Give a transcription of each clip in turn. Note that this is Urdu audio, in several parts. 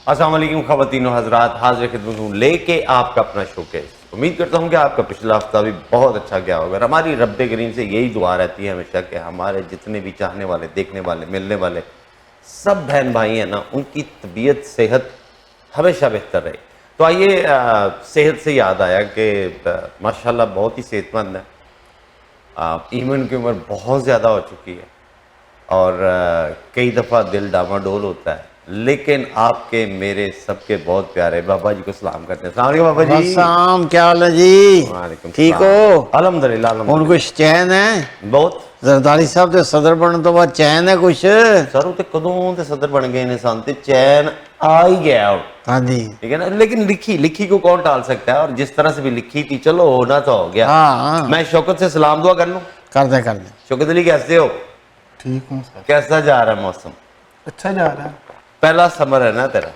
السلام علیکم خواتین و حضرات، حاضر خدمت ہوں لے کے آپ کا اپنا شوکیس۔ امید کرتا ہوں کہ آپ کا پچھلا ہفتہ بھی بہت اچھا گیا ہوگا۔ ہماری رب کریم سے یہی دعا رہتی ہے ہمیشہ کہ ہمارے جتنے بھی چاہنے والے، دیکھنے والے، ملنے والے سب بہن بھائی ہیں نا، ان کی طبیعت صحت ہمیشہ بہتر رہے۔ تو آئیے صحت سے یاد آیا کہ ماشاءاللہ بہت ہی صحت مند ہے، ایمن کی عمر بہت زیادہ ہو چکی ہے اور کئی دفعہ دل ڈاواڈول ہوتا ہے، لیکن آپ کے میرے سب کے بہت پیارے بابا جی کو سلام کرتے ہیں۔ السلام علیکم بابا جی۔ السلام، کیا حال ہے جی؟ وعلیکم ٹھیک السلام۔ ہو؟ الحمدللہ ان الحمدللہ کچھ چین ہے؟ بہت زرداری صاحب تے صدر بننے تو بعد چین ہے کچھ؟ سر تے کدوں تے صدر بن گئے انسان تے چین آ ہی گیا ہو، ہاں جی، ٹھیک ہے نا، لیکن لکھی کو کون ٹال سکتا ہے، اور جس طرح سے بھی لکھی تھی چلو ہونا تو ہو گیا۔ ہاں میں شوکت سے سلام دعا کر لوں۔ کر دیں۔ شوکت علی کیسے ہو؟ ٹھیک ہوں سر، کیسا جا رہا ہے موسم؟ اچھا جا رہا ہے۔ پہلا سمر ہے نا تیرا،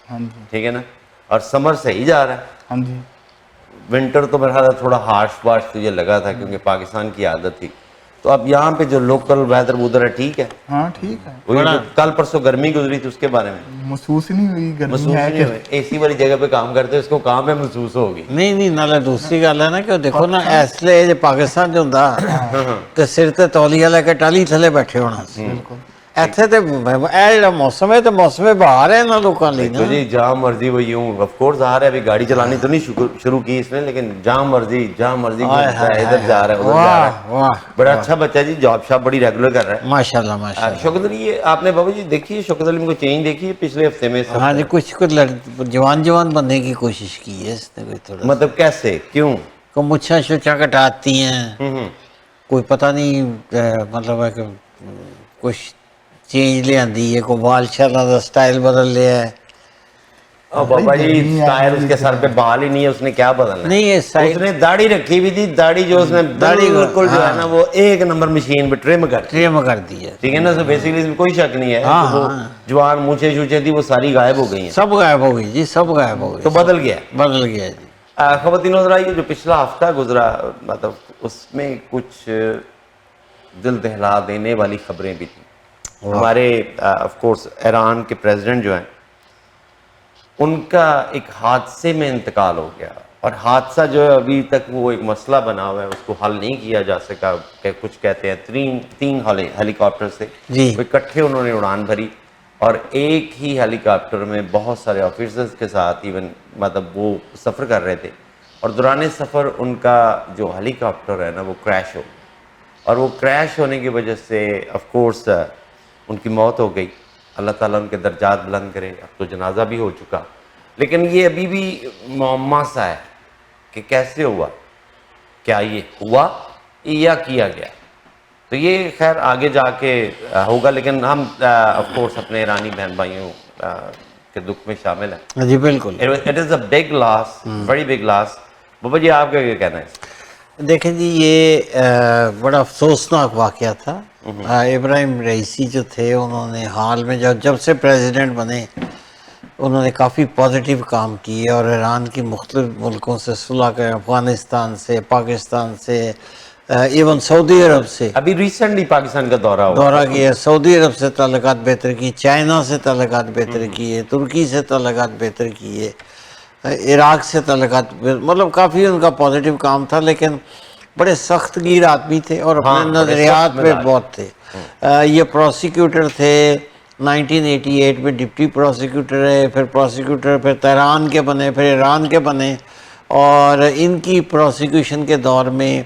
ہاں جی ٹھیک ہے نا، اور سمر صحیح جا رہا ہے۔ ہاں جی ونٹر تو میرا خیال تھوڑا ہارش واش تجھے لگا تھا کیونکہ پاکستان کی عادت تھی، تو اب یہاں پہ جو لوکل ویدر ادھر ہے ٹھیک ہے؟ ہاں ٹھیک ہے، وہی جو کل پرسوں گرمی گزری تھی اس کے بارے میں محسوس ہی نہیں ہوئی گرمی محسوس ہے نہیں کہ ہوئے؟ اے سی والی جگہ پہ کام کرتے اس کو کام میں محسوس ہوگی۔ نہیں نالے دوسری گل ہے نا کہ دیکھو نا اس لیے جو پاکستان جو ہوندا تے سر تے تولیہ لے کے ٹالی تھلے بیٹھے ہونا سی، بالکل ایتھے تے اے جڑا موسم ہے تے موسم بہار ہے نا لوکاں لئی نا۔ دیکھو جی جہاں مرضی وہ یوں آف کورس آ رہا ہے، ابھی گاڑی چلانی تو نہیں شروع کی اس نے، لیکن جہاں مرضی گھومتا ہے، ادھر جا رہا ہے ادھر جا رہا ہے۔ واہ بڑا اچھا بچہ جی، جاب شاپ بڑی ریگولر کر رہا ہے ماشاءاللہ ماشاءاللہ۔ شوکت علی۔ یہ آپ نے بابا جی دیکھی ہے شوکت علی میں کوئی چینج دیکھی ہے پچھلے ہفتے میں؟ ہاں جی، کچھ جوان بننے کی کوشش کی ہے اس نے، کوئی تھوڑا مطلب کیسے کیوں؟ کوئی مچھاں شچاں کٹاتی ہیں، کوئی پتہ نہیں مطلب ہے کہ کچھ چینج لے آندی ہے، کوئی بال شالاں دا سٹائل بدل لیا ہے۔ اور بابا جی سٹائل اس کے سر پہ بال ہی نہیں ہے، اس نے کیا بدلنا ہے؟ نہیں یہ اس نے داڑھی رکھی ہوئی تھی، داڑھی جو اس نے داڑھی بالکل جو ہے نا وہ ایک نمبر مشین پہ ٹرم کر دی، ٹریم کر دی ہے، ٹھیک ہے نا، تو بیسیکلی اس میں کوئی شک نہیں ہے ہاں کہ وہ ہاں جوان مونچھیں شوچیں تھی وہ ساری غائب ہو گئی ہیں، سب غائب ہو گئی جی، سب غائب ہو گئی، تو بدل گیا۔ بدل گیا جی۔ خواتین حضرات، یہ جو پچھلا ہفتہ گزرا مطلب اس میں کچھ دل دہلا دینے والی خبریں بھی تھیں۔ ہمارے آف کورس ایران کے پریزیڈنٹ جو ہیں ان کا ایک حادثے میں انتقال ہو گیا، اور حادثہ جو ہے ابھی تک وہ ایک مسئلہ بنا ہوا ہے، اس کو حل نہیں کیا جا سکا کہ کچھ کہتے ہیں تین ہیلی کاپٹر سے جی وہ اکٹھے انہوں نے اڑان بھری، اور ایک ہی ہیلی کاپٹر میں بہت سارے آفیسرز کے ساتھ ایون مطلب وہ سفر کر رہے تھے، اور دوران سفر ان کا جو ہیلی کاپٹر ہے نا وہ کریش ہو، اور وہ کریش ہونے کی وجہ سے آف کورس ان کی موت ہو گئی۔ اللہ تعالیٰ ان کے درجات بلند کرے، اب تو جنازہ بھی ہو چکا، لیکن یہ ابھی بھی معمہ سا ہے کہ کیسے ہوا، کیا یہ ہوا یا کیا گیا؟ تو یہ خیر آگے جا کے ہوگا، لیکن ہم آف کورس اپنے ایرانی بہن بھائیوں کے دکھ میں شامل ہیں۔ جی بالکل۔ It is a big loss, very big loss. بابا جی آپ کا کیا کہنا ہے؟ دیکھیں جی، یہ بڑا افسوسناک واقعہ تھا۔ ابراہیم رئیسی جو تھے انہوں نے حال میں جب سے پریزیڈنٹ بنے انہوں نے کافی پازیٹیو کام کیے، اور ایران کی مختلف ملکوں سے صلح کے، افغانستان سے، پاکستان سے، ایون سعودی عرب سے ابھی ریسنٹلی پاکستان کا دورہ ہوا دورہ کیا، سعودی عرب سے تعلقات بہتر کیے، چائنا سے تعلقات بہتر کیے، ترکی سے تعلقات بہتر کیے، عراق سے تعلقات، مطلب کافی ان کا پازیٹیو کام تھا، لیکن بڑے سخت گیر آدمی تھے اور اپنے نظریات پہ بہت تھے۔ یہ پروسیکیوٹر تھے، 1988 میں ڈپٹی پروسیکیوٹر رہے، پھر پروسیکیوٹر، پھر تہران کے بنے، پھر ایران کے بنے، اور ان کی پروسیکیوشن کے دور میں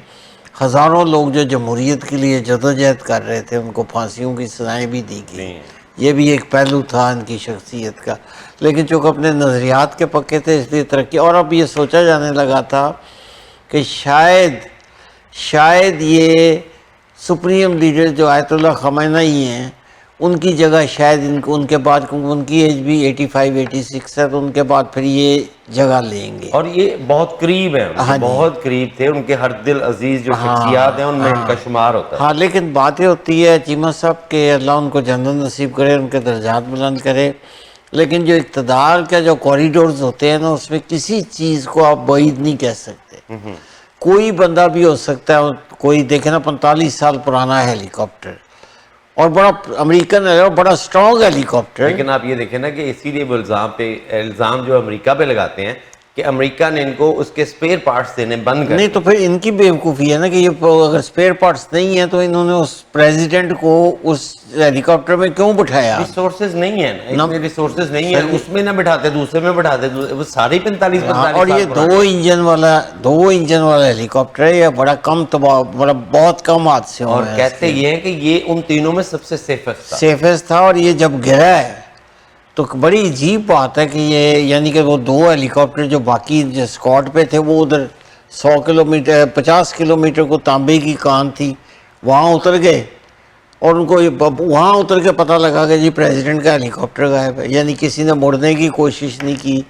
ہزاروں لوگ جو جمہوریت کے لیے جدوجہد کر رہے تھے ان کو پھانسیوں کی سزائیں بھی دی گئی۔ یہ بھی ایک پہلو تھا ان کی شخصیت کا، لیکن چونکہ اپنے نظریات کے پکے تھے اس لیے ترقی، اور اب یہ سوچا جانے لگا تھا کہ شاید یہ سپریم لیڈر جو آیت اللہ خامنہ ہی ہیں ان کی جگہ شاید ان کے بعد، کیونکہ ان کی ایج بھی 85 86 ہے، تو ان کے بعد پھر یہ جگہ لیں گے۔ اور یہ بہت قریب ہیں، بہت قریب تھے، ان کے ہر دل عزیز جو شخصیات ہیں ان میں ان کا شمار ہوتا ہے۔ ہاں، لیکن بات یہ ہوتی ہے چیمہ صاحب کہ اللہ ان کو جنت نصیب کرے، ان کے درجات بلند کرے، لیکن جو اقتدار کا جو کوریڈورز ہوتے ہیں نا اس میں کسی چیز کو آپ بعید نہیں کہہ سکتے۔ کوئی بندہ بھی ہو سکتا ہے، کوئی دیکھیں نا 45 سال پرانا ہیلی کاپٹر، اور بڑا امریکن ہے اور بڑا اسٹرانگ ہیلی کاپٹر. لیکن آپ یہ دیکھیں نا کہ اسی لیے وہ الزام جو امریکہ پہ لگاتے ہیں کہ امریکہ نے ان کو اس کے اسپیئر پارٹس دینے بند کر نہیں تو پھر ان کی بیوقوفی ہے نا کہ یہ اگر اسپیئر پارٹس نہیں ہیں تو انہوں نے اس پریزیڈنٹ کو اس ہیلی کاپٹر میں کیوں بٹھایا؟ ریسورسز نہیں ہیں نا، اس میں ریسورسز نہیں ہیں، اس میں نہ بٹھاتے دوسرے میں بٹھاتے، وہ سارے 45 اور یہ دو انجن والا ہیلی کاپٹر ہے، یہ بڑا کم تباہ، بہت کم حادثے اور ہوئے ہیں. کہتے یہ ہیں کہ یہ ان تینوں میں سب سے سیفسٹ تھا. سیفسٹ تھا. اور یہ جب گرا ہے تو بڑی عجیب بات ہے کہ یہ یعنی کہ وہ دو ہیلی کاپٹر جو باقی جو اسکواڈ پہ تھے وہ ادھر 100 کلومیٹر 50 کلومیٹر کو تانبے کی کان تھی وہاں اتر گئے اور ان کو وہاں اتر کے پتہ لگا کہ جی پریزیڈنٹ کا ہیلی کاپٹر غائب ہے. یعنی کسی نے مڑنے کی کوشش نہیں کی،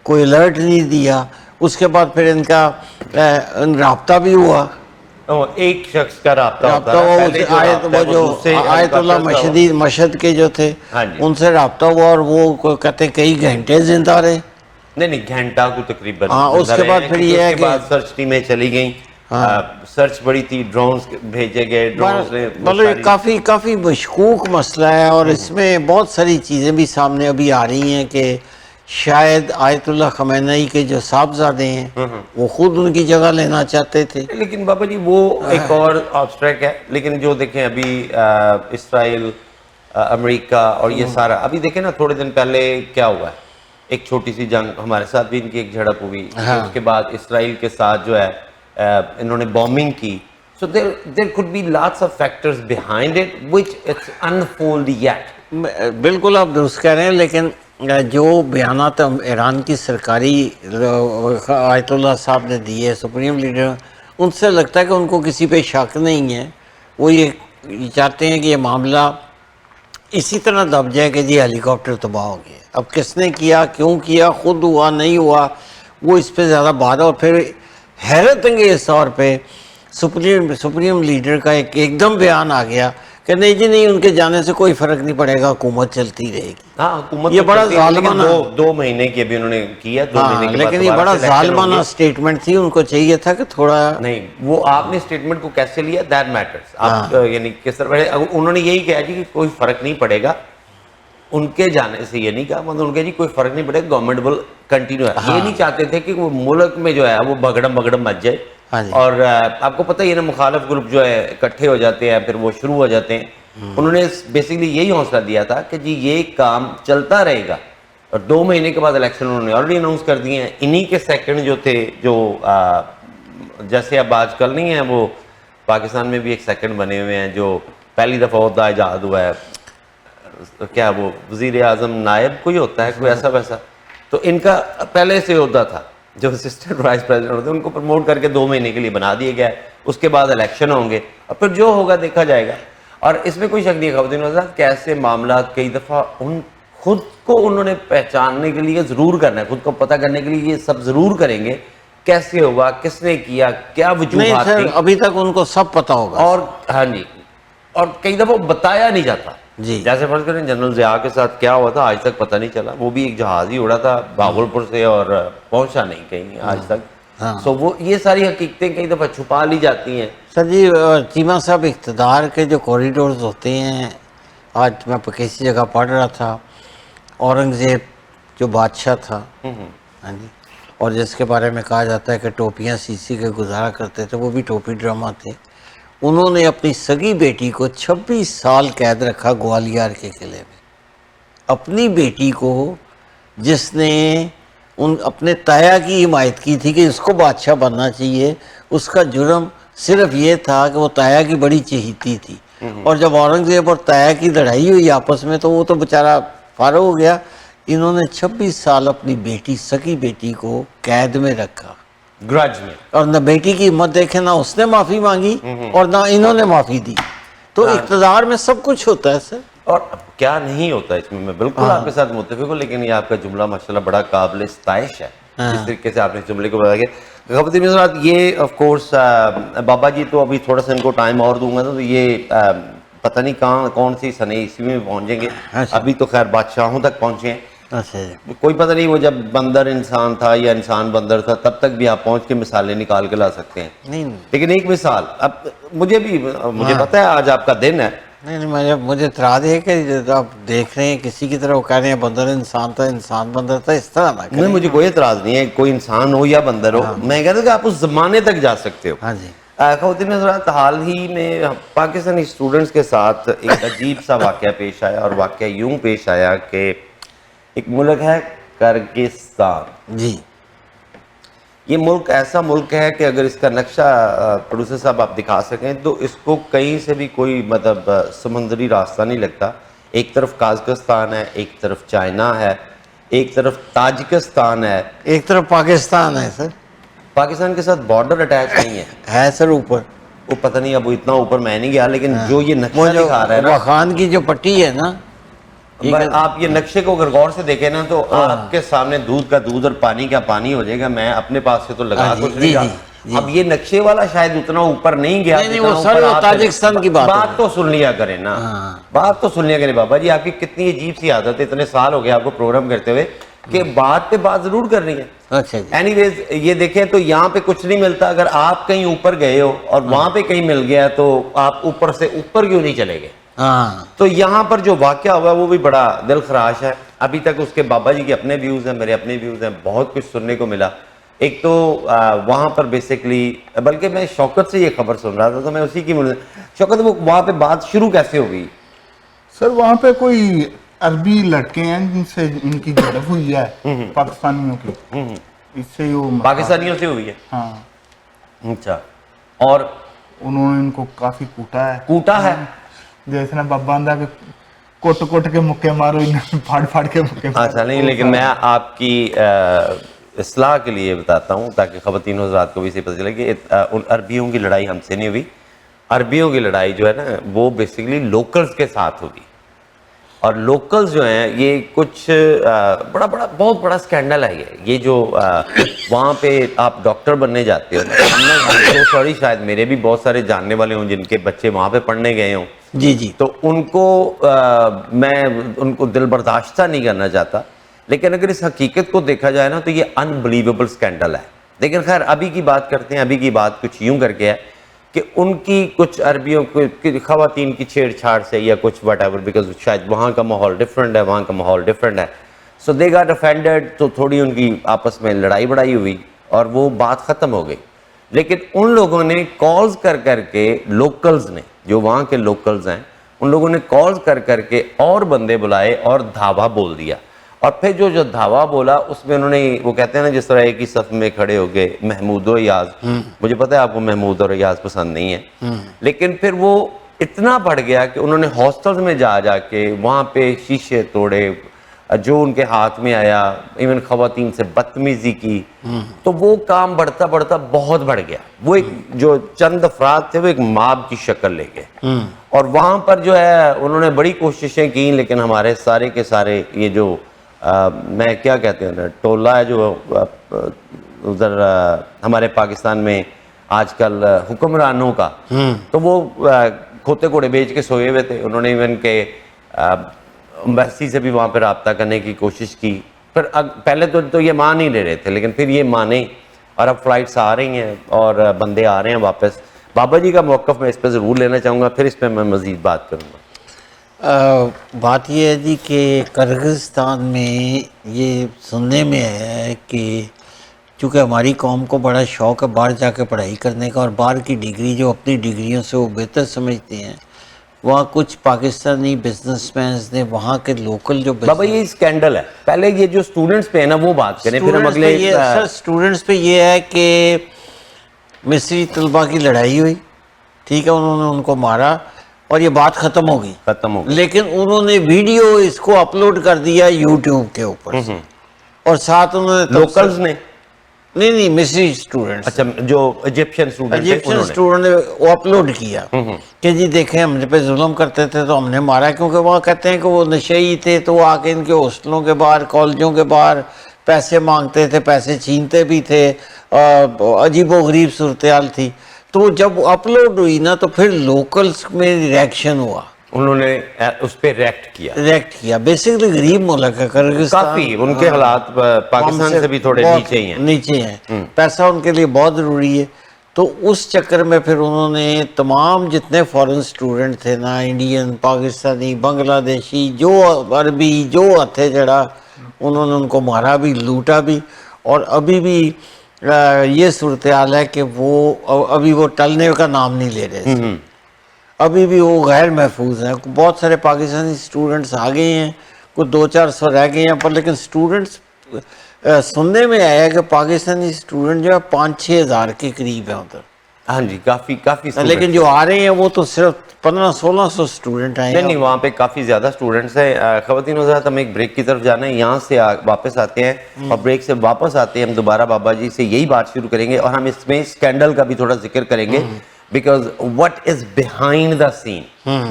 کوئی الرٹ نہیں دیا. اس کے بعد پھر ان کا رابطہ بھی ہوا. ایک شخص کا رابطہ ہوتا رابطہ ہے، ہوا پہلے جو رابطہ ہے وہ دوسرے آیت اللہ مشہد کے جو تھے ہاں جی. ان سے رابطہ ہوا اور وہ کہتے کئی گھنٹے زندہ رہے. نہیں گھنٹہ کو تقریباً. ہاں اس کے بعد پھر یہ ہے اس کے بعد سرچ ٹیمیں چلی گئیں، سرچ بڑی تھی، ڈرونز بھیجے گئے، ڈرونز نے مطلب کافی مشکوک مسئلہ ہے. اور اس میں بہت ساری چیزیں بھی سامنے ابھی آ رہی ہیں کہ شاید آیت اللہ خمینی کے جو صاحبزادے ہیں وہ خود ان کی جگہ لینا چاہتے تھے. لیکن بابا جی وہ ایک اور آبسٹریک ہے. لیکن جو دیکھیں ابھی اسرائیل، امریکہ اور یہ سارا ابھی دیکھیں نا تھوڑے دن پہلے کیا ہوا ہے، ایک چھوٹی سی جنگ ہمارے ساتھ بھی ان کی ایک جھڑپ ہوئی. اس کے بعد اسرائیل کے ساتھ جو ہے انہوں نے بومبنگ کی. So there could be lots of factors behind it which it's unfold yet. بالکل آپ درست کہہ رہے ہیں. لیکن جو بیانات ایران کی سرکاری آیت اللہ صاحب نے دیے سپریم لیڈر، ان سے لگتا ہے کہ ان کو کسی پہ شک نہیں ہے. وہ یہ چاہتے ہیں کہ یہ معاملہ اسی طرح دب جائے کہ جی ہیلی کاپٹر تباہ ہو گیا. اب کس نے کیا، کیوں کیا، خود ہوا نہیں ہوا، وہ اس پہ زیادہ بات ہے. اور پھر حیرت انگیز طور پہ سپریم لیڈر کا ایک دم بیان آ گیا کہ نہیں جی نہیں، ان کے جانے سے کوئی فرق نہیں پڑے گا، حکومت چلتی رہے گی. ہاں حکومت یہ بڑا ظالمانہ، 2 مہینے کی ابھی انہوں نے کیا، 2 مہینے کے بعد لیکن یہ بڑا ظالمانہ سٹیٹمنٹ تھی. ان کو چاہیے تھا کہ تھوڑا نہیں، وہ آپ نے سٹیٹمنٹ کو کیسے لیا دیٹ میٹرز. آپ یعنی کس طرح انہوں نے یہی کہا جی کہ کوئی فرق نہیں پڑے گا ان کے جانے سے. یہ نہیں کہا مطلب ان کے جی کوئی فرق نہیں پڑے گا، گورنمنٹ ول کنٹینیو ہے. یہ نہیں چاہتے تھے کہ وہ ملک میں جو ہے وہ بگڑم مچ جائے. اور آپ کو پتہ ہی ہے نا مخالف گروپ جو ہے اکٹھے ہو جاتے ہیں، پھر وہ شروع ہو جاتے ہیں. انہوں نے بیسیکلی یہی حوصلہ دیا تھا کہ جی یہ کام چلتا رہے گا. اور 2 مہینے کے بعد الیکشن انہوں نے آلریڈی اناؤنس کر دیے ہیں. انہی کے سیکنڈ جو تھے جو جیسے اب آج کل نہیں ہیں، وہ پاکستان میں بھی ایک سیکنڈ بنے ہوئے ہیں جو پہلی دفعہ عہدہ ایجاد ہوا ہے. کیا وہ وزیر اعظم نائب کوئی ہوتا ہے، کوئی ایسا ویسا. تو ان کا پہلے سے عہدہ تھا جو اسسٹنٹ وائس پریزیڈنٹ ہوتے ہیں، ان کو پروموٹ کر کے 2 مہینے کے لیے بنا دیا گیا ہے. اس کے بعد الیکشن ہوں گے اور پھر جو ہوگا دیکھا جائے گا. اور اس میں کوئی شک نہیں ہے خواتین حضرات، کیسے معاملات کئی دفعہ خود کو انہوں نے پہچاننے کے لیے ضرور کرنا ہے، خود کو پتہ کرنے کے لیے یہ سب ضرور کریں گے کیسے ہوا، کس نے کیا، کیا وجوہات تھی. ابھی تک ان کو سب پتہ ہوگا. اور ہاں جی، اور کئی دفعہ بتایا نہیں جاتا. جی جیسے فرض کریں جنرل ضیاء کے ساتھ کیا ہوا تھا آج تک پتہ نہیں چلا. وہ بھی ایک جہاز ہی اڑا تھا بھاگلپور سے اور پہنچا نہیں کہیں آج تک. سو وہ یہ ساری حقیقتیں کئی دفعہ چھپا لی جاتی ہیں. سر جی چیمہ صاحب، اقتدار کے جو کوریڈورز ہوتے ہیں، آج میں کسی جگہ پڑھ رہا تھا، اورنگزیب جو بادشاہ تھا ہاں جی، اور جس کے بارے میں کہا جاتا ہے کہ ٹوپیاں سی کے گزارا کرتے تھے، وہ بھی ٹوپی ڈرامہ تھے. انہوں نے اپنی سگی بیٹی کو 26 سال قید رکھا گوالیار کے قلعے میں. اپنی بیٹی کو جس نے اپنے تایا کی حمایت کی تھی کہ اس کو بادشاہ بننا چاہیے، اس کا جرم صرف یہ تھا کہ وہ تایا کی بڑی چہیتی تھی. اور جب اورنگزیب اور تایا کی لڑائی ہوئی آپس میں تو وہ تو بیچارہ فارغ ہو گیا. انہوں نے 26 سال اپنی بیٹی سگی بیٹی کو قید میں رکھا، گرج میں. اور نہ بیٹی کی ہمت دیکھیں، نہ اس نے معافی مانگی اور نہ انہوں نے معافی دی. تو اقتدار میں سب کچھ ہوتا ہے سر. اور کیا نہیں ہوتا اس میں بالکل آپ کے ساتھ متفق ہوں. لیکن یہ آپ کا جملہ ماشاءاللہ بڑا قابل ستائش ہے جس طریقے سے آپ نے جملے کو بتایا. کہ خواتین حضرات یہ آف کورس بابا جی تو ابھی تھوڑا سا ان کو ٹائم اور دوں گا تو یہ پتہ نہیں کون سی سنہ عیسوی میں پہنچیں گے. ابھی تو خیر بادشاہوں تک پہنچے ہیں. کوئی پتہ نہیں وہ جب بندر انسان تھا یا انسان بندر تھا تب تک بھی آپ پہنچ کے مثالیں نکال کے لا سکتے ہیں. لیکن ایک مثال اب مجھے پتہ ہے آج آپ کا دن ہے نہیں مجھے اعتراض ہے کہ آپ دیکھ رہے ہیں کسی کی طرح وہ کہہ رہے ہیں بندر انسان تھا، انسان بندر تھا، اس طرح نہ نہیں، مجھے کوئی اعتراض نہیں ہے، کوئی انسان ہو یا بندر ہو، میں کہتا ہوں کہ آپ اس زمانے تک جا سکتے ہو. ہاں جی. خواتین حضرات، حال ہی میں پاکستانی اسٹوڈنٹس کے ساتھ ایک عجیب سا واقعہ پیش آیا، اور واقعہ یوں پیش آیا کہ ایک ملک ہے کرغزستان. جی. یہ ملک ایسا ملک ہے کہ اگر اس کا نقشہ پروڈیوسر صاحب آپ دکھا سکیں تو اس کو کہیں سے بھی کوئی مطلب سمندری راستہ نہیں لگتا. ایک طرف قازقستان ہے، ایک طرف چائنا ہے، ایک طرف تاجکستان ہے، ایک طرف پاکستان ہے سر. پاکستان کے ساتھ بارڈر اٹیچ نہیں ہے سر اوپر. وہ پتہ نہیں، اب اتنا اوپر میں نہیں گیا، لیکن جو یہ نقشہ دکھا رہا ہے نا، خان کی جو پٹی ہے نا، آپ یہ نقشے کو اگر غور سے دیکھیں نا تو آپ کے سامنے دودھ کا دودھ اور پانی کا پانی ہو جائے گا. میں اپنے پاس سے تو لگا کچھ نہیں رہا. اب یہ نقشے والا شاید اتنا اوپر نہیں گیا. تاجکستان کی بات تو سن لیا کریں نا، بات تو سن لیا کریں بابا جی. آپ کی کتنی عجیب سی عادت ہے، اتنے سال ہو گئے آپ کو پروگرام کرتے ہوئے، کہ بات پہ بات ضرور کر رہی ہے. اچھا جی. اینی ویز یہ دیکھیں تو یہاں پہ کچھ نہیں ملتا. اگر آپ کہیں اوپر گئے ہو اور وہاں پہ کہیں مل گیا تو آپ اوپر سے اوپر کیوں نہیں چلے گئے؟ تو یہاں پر جو واقعہ ہوا وہ بھی بڑا دل خراش ہے. ابھی تک اس کے بابا جی کے اپنے ویوز ہیں، میرے اپنے ویوز ہیں، بہت کچھ سننے کو ملا. ایک تو وہاں پر بیسکلی، بلکہ میں شوکت سے یہ خبر سن رہا تھا تو میں اسی کی شوکت، وہ وہاں پہ بات شروع کیسے ہو گئی؟ سر وہاں پہ کوئی عربی لڑکے ہیں جن سے ان کی جھڑپ ہوئی ہے پاکستانیوں کی، اس سے وہ پاکستانیوں سے ہوئی ہے. ہاں. اچھا. اور انہوں نے ان کو کافی کوٹا ہے. جیسے نا بابا آندہ کہ کوٹ کے مکے مارو، پھاڑ پھاڑ کے مکے مارو. اچھا نہیں، لیکن میں آپ کی اصلاح کے لیے بتاتا ہوں تاکہ خواتین حضرات کو بھی اسے پتہ چلے کہ عربیوں کی لڑائی ہم سے نہیں ہوئی. عربیوں کی لڑائی جو ہے نا وہ بیسکلی لوکلز کے ساتھ ہوئی. اور لوکلز جو ہیں یہ کچھ بہت بڑا سکینڈل ہے. یہ جو وہاں پہ آپ ڈاکٹر بننے جاتے ہو، سوری شاید میرے بھی بہت سارے جاننے والے ہوں جن کے بچے وہاں پہ پڑھنے گئے ہوں. جی جی. تو ان کو میں ان کو دل برداشتہ نہیں کرنا چاہتا، لیکن اگر اس حقیقت کو دیکھا جائے نا تو یہ انبلیویبل سکینڈل ہے. لیکن خیر ابھی کی بات کرتے ہیں. ابھی کی بات کچھ یوں کر کے ہے کہ ان کی کچھ عربیوں کی خواتین کی چھیڑ چھاڑ سے یا کچھ وٹ ایور، بیکاز شاید وہاں کا ماحول ڈفرینٹ ہے، وہاں کا ماحول ڈفرینٹ ہے. سو دے گاٹ افینڈیڈ. تو تھوڑی ان کی آپس میں لڑائی بڑائی ہوئی اور وہ بات ختم ہو گئی. لیکن ان لوگوں نے کالز کر کے، لوکلز نے، جو وہاں کے لوکلز ہیں، ان لوگوں نے کالز کر کے اور بندے بلائے اور دھاوا بول دیا. اور پھر جو دھاوا بولا اس میں انہوں نے، وہ کہتے ہیں نا جس طرح ایک ہی صف میں کھڑے ہو گئے محمود و ایاز. مجھے پتہ ہے آپ کو محمود اور ایاز پسند نہیں ہے، لیکن پھر وہ اتنا بڑھ گیا کہ انہوں نے ہاسٹلز میں جا کے وہاں پہ شیشے توڑے، جو ان کے ہاتھ میں آیا، ایون خواتین سے بدتمیزی کی. تو وہ کام بڑھتا بہت بڑھ گیا. وہ ایک جو چند افراد تھے وہ ایک ماب کی شکل لے گئے. اور وہاں پر جو ہے انہوں نے بڑی کوششیں کی، لیکن ہمارے سارے کے سارے یہ جو میں کیا کہتے ہیں نا ٹولہ ہے جو ادھر ہمارے پاکستان میں آج کل حکمرانوں کا، تو وہ کھوتے کوڑے بیچ کے سوئے ہوئے تھے. انہوں نے ایون کے ایمبیسی سے بھی وہاں پہ رابطہ کرنے کی کوشش کی. پھر پہلے تو یہ مان نہیں لے رہے تھے، لیکن پھر یہ مانے اور اب فلائٹس آ رہی ہیں اور بندے آ رہے ہیں واپس. بابا جی کا موقف میں اس پہ ضرور لینا چاہوں گا، پھر اس پہ میں مزید بات کروں گا. بات یہ ہے جی کہ کرغزستان میں یہ سننے میں ہے کہ چونکہ ہماری قوم کو بڑا شوق ہے باہر جا کے پڑھائی کرنے کا، اور باہر کی ڈگری جو اپنی ڈگریوں سے وہ بہتر سمجھتے ہیں، وہاں کچھ پاکستانی بزنس مینز نے وہاں کے لوکل جو بابا یہ اسکینڈل ہے. پہلے یہ جو اسٹوڈنٹس پہ ہے نا وہ بات کریں، پھر ہم اگلے. سر اسٹوڈنٹس پہ یہ ہے کہ مصری طلبہ کی لڑائی ہوئی، ٹھیک ہے، انہوں نے ان کو مارا اور یہ بات ختم ہو گئی. لیکن انہوں نے ویڈیو اس کو اپلوڈ کر دیا یوٹیوب کے اوپر، اور ساتھ انہوں نے لوکلز نے نہیں مصری اسٹوڈنٹس، اچھا جو ایجپشن اسٹوڈنٹ نے وہ اپلوڈ کیا کہ جی دیکھیں ہم نے پہ ظلم کرتے تھے تو ہم نے مارا، کیونکہ وہاں کہتے ہیں کہ وہ نشئی تھے تو وہ آ کے ان کے ہاسٹلوں کے باہر، کالجوں کے باہر پیسے مانگتے تھے، پیسے چھینتے بھی تھے، عجیب و غریب صورتحال تھی. تو جب اپلوڈ ہوئی نا تو پھر لوکلز میں ریئیکشن ہوا، انہوں نے اس پہ ریئیکٹ کیا. بیسکلی غریب ملک ہے کرغزستان، کافی ان کے حالات پاکستان سے بھی تھوڑے نیچے ہی ہیں. پیسہ ان کے لیے بہت ضروری ہے. تو اس چکر میں پھر انہوں نے تمام جتنے فورن سٹوڈنٹ تھے نا، انڈین، پاکستانی، بنگلہ دیشی، جو عربی جو تھے جڑا، انہوں نے ان کو مارا بھی، لوٹا بھی. اور ابھی بھی یہ صورتحال ہے کہ ابھی وہ ٹلنے کا نام نہیں لے رہے تھے. ابھی بھی وہ غیر محفوظ ہیں. بہت سارے پاکستانی اسٹوڈنٹس آ گئے ہیں، کچھ 200-400 رہ گئے ہیں پر، لیکن اسٹوڈنٹس سننے میں آیا کہ پاکستانی اسٹوڈنٹ جو ہے 5-6 ہزار کے قریب ہیں ادھر. ہاں جی، کافی لیکن جو آ رہے ہیں وہ تو صرف 1500-1600 اسٹوڈنٹ آئے ہیں. نہیں، وہاں پہ کافی زیادہ اسٹوڈنٹس ہیں. خواتین حضرات، ہم ایک بریک کی طرف جانا ہے، یہاں سے واپس آتے ہیں اور بریک سے واپس آتے ہیں ہم دوبارہ بابا جی سے یہی بات شروع کریں گے، اور ہم اس میں اسکینڈل کا بھی تھوڑا ذکر کریں گے، because what is behind the scene.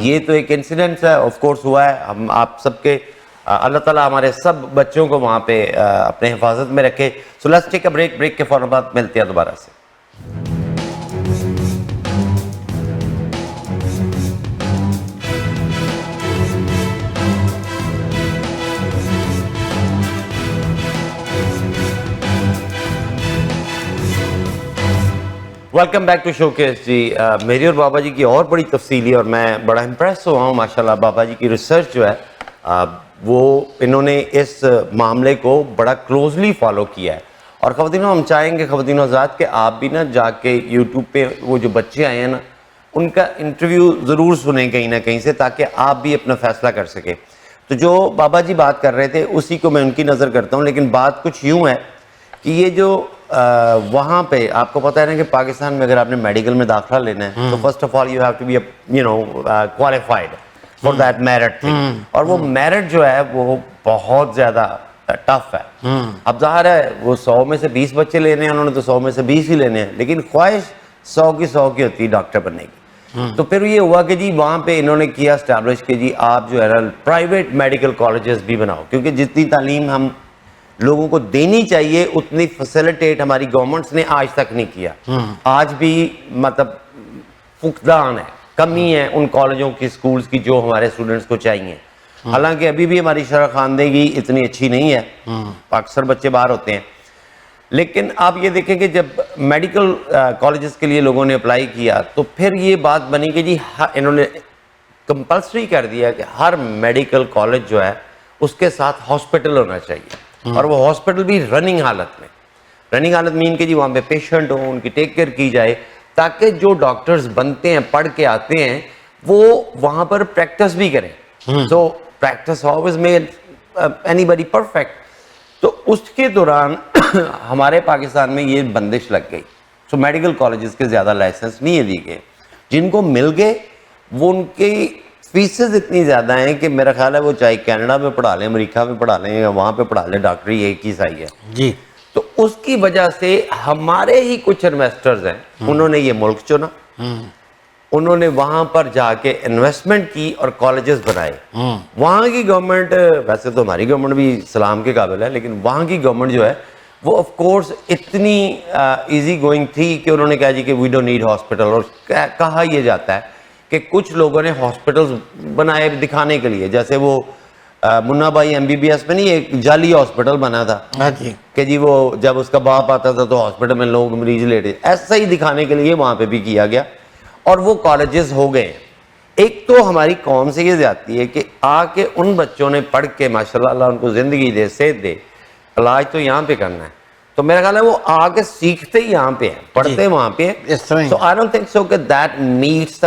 یہ تو ایک انسیڈنٹ ہے، آف کورس ہوا ہے. ہم آپ سب کے اللہ تعالیٰ ہمارے سب بچوں کو وہاں پہ اپنے حفاظت میں رکھے. So let's take a break. Break کے فوراً بعد ملتے ہیں دوبارہ سے. Welcome back to Showcase. جی، میری اور بابا جی کی اور بڑی تفصیلی، اور میں بڑا امپریس ہوا ہوں ماشاءاللہ. بابا جی کی ریسرچ جو ہے وہ انہوں نے اس معاملے کو بڑا کلوزلی فالو کیا ہے. اور خواتینوں، ہم چاہیں گے خواتینوں حضرات کہ آپ بھی نا جا کے یوٹیوب پہ وہ جو بچے آئے ہیں نا، ان کا انٹرویو ضرور سنیں کہیں نہ کہیں سے، تاکہ آپ بھی اپنا فیصلہ کر سکیں. تو جو بابا جی بات کر رہے تھے اسی کو میں ان کی نظر کرتا ہوں. لیکن بات کچھ یوں ہے کہ یہ جو وہاں پہ آپ کو پتہ ہے نا کہ پاکستان میں اگر آپ نے میڈیکل میں داخلہ لینا ہے تو first of all you have to be qualified for that merit thing. اور وہ میرٹ جو ہے وہ بہت زیادہ ٹف ہے. اب ظاہر ہے وہ 100 میں سے 20 بچے لینے ہیں، انہوں نے تو 100 میں سے 20 ہی لینے ہیں، لیکن خواہش 100 کی ہوتی ہے ڈاکٹر بننے کی. تو پھر یہ ہوا کہ جی وہاں پہ انہوں نے کیا اسٹیبلش کہ جی آپ جو ہے نا پرائیویٹ میڈیکل کالجز بھی بناؤ، کیونکہ جتنی تعلیم ہم لوگوں کو دینی چاہیے اتنی فیسیلیٹیٹ ہماری گورنمنٹس نے آج تک نہیں کیا. آج بھی مطلب فقدان ہے، کمی ہے ان کالجوں کی، سکولز کی جو ہمارے اسٹوڈنٹس کو چاہیے. حالانکہ ابھی بھی ہماری شرح خواندگی اتنی اچھی نہیں ہے، اکثر بچے باہر ہوتے ہیں. لیکن آپ یہ دیکھیں کہ جب میڈیکل کالجز کے لیے لوگوں نے اپلائی کیا تو پھر یہ بات بنی کہ جی انہوں نے کمپلسری کر دیا کہ ہر میڈیکل کالج جو ہے اس کے ساتھ ہاسپٹل ہونا چاہیے، اور وہ ہاسپٹل بھی رننگ حالت میں. رننگ حالت مین کہ جی وہاں پہ پیشنٹ ہوں، ان کی ٹیک کیئر کی جائے، تاکہ جو ڈاکٹرز بنتے ہیں، پڑھ کے آتے ہیں، وہ وہاں پر پریکٹس بھی کریں. سو practice always made anybody perfect. تو اس کے دوران ہمارے پاکستان میں یہ بندش لگ گئی. سو میڈیکل کالجز کے زیادہ لائسنس نہیں دیے گئے. جن کو مل گئے وہ ان کی فیسز اتنی زیادہ ہیں کہ میرا خیال ہے وہ چاہے کینیڈا میں پڑھا لیں، امریکہ میں پڑھا لیں، یا وہاں پہ پڑھا لیں، ڈاکٹری ایک ہی صحیح ہے. جی. تو اس کی وجہ سے ہمارے ہی کچھ انویسٹرز ہیں، انہوں نے یہ ملک چنا، انہوں نے وہاں پر جا کے انویسٹمنٹ کی اور کالجز بنائے. وہاں کی گورنمنٹ، ویسے تو ہماری گورنمنٹ بھی سلام کے قابل ہے، لیکن وہاں کی گورنمنٹ جو ہے وہ آف کورس اتنی ایزی گوئنگ تھی کہ انہوں نے کہا جی کہ وی ڈونٹ نیڈ ہاسپٹل. اور کہا یہ جاتا ہے کہ کچھ لوگوں نے ہاسپٹلز بنائے دکھانے کے لیے، جیسے وہ منا بھائی MBBS میں نہیں ایک جعلی ہاسپٹل بنا تھا کہ جی وہ جب اس کا باپ آتا تھا تو ہاسپٹل میں لوگ مریض لیٹے، ایسا ہی دکھانے کے لیے وہاں پہ بھی کیا گیا اور وہ کالجز ہو گئے. ایک تو ہماری قوم سے یہ زیادتی ہے کہ آ کے ان بچوں نے پڑھ کے ماشاءاللہ اللہ ان کو زندگی دے، صحت دے، علاج تو یہاں پہ کرنا ہے. تو میرا خیال ہے وہ آ کے سیکھتے ہی یہاں پہ ہیں، پڑھتے وہاں پہ ہیں. سو آئی ڈونٹ تھنک سو کہ دیٹ میٹس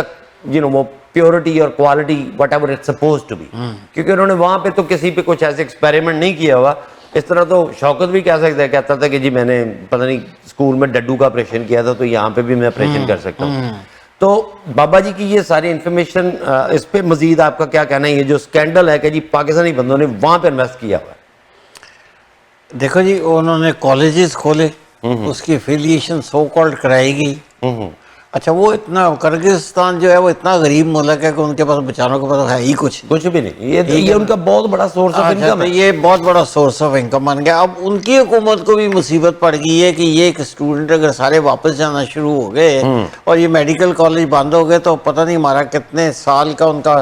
وہ پیورٹی اور quality whatever it's suppose to be. کیونکہ انہوں نے وہاں پہ تو کسی پہ کچھ ایسے ایکسپیریمنٹ نہیں کیا ہوا. اس طرح تو شوکت بھی کہہ سکتا ہے، کہتا تھا کہ جی میں نے پتہ نہیں اسکول میں ڈڈو کا آپریشن کیا تھا تو یہاں پہ بھی میں آپریشن کر سکتا ہوں. تو بابا جی کی یہ ساری انفارمیشن، اس پہ مزید آپ کا کیا کہنا ہے؟ یہ جو اسکینڈل ہے کہ جی پاکستانی بندوں نے وہاں پہ انویسٹ کیا ہوا ہے. دیکھو جی، انہوں نے کالجز کھولے، اس کی افیلیشن سو کالڈ کرائی گئی. اچھا، وہ اتنا کرگزستان جو ہے وہ اتنا غریب ملک ہے کہ ان کے پاس بیچاروں کے پاس ہے ہی کچھ بھی نہیں. یہ ان کا بہت بڑا سورس آف انکم ہے. یہ بہت بڑا سورس آف انکم بن گیا. اب ان کی حکومت کو بھی مصیبت پڑ گئی ہے کہ یہ ایک اسٹوڈنٹ اگر سارے واپس جانا شروع ہو گئے اور یہ میڈیکل کالج بند ہو گئے تو پتہ نہیں ہمارا کتنے سال کا ان کا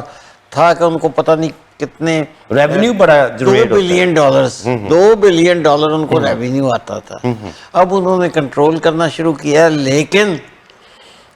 تھا کہ ان کو پتہ نہیں کتنے ریونیو بڑا $2 بلین ان کو ریونیو آتا تھا. اب انہوں نے کنٹرول کرنا شروع کیا، لیکن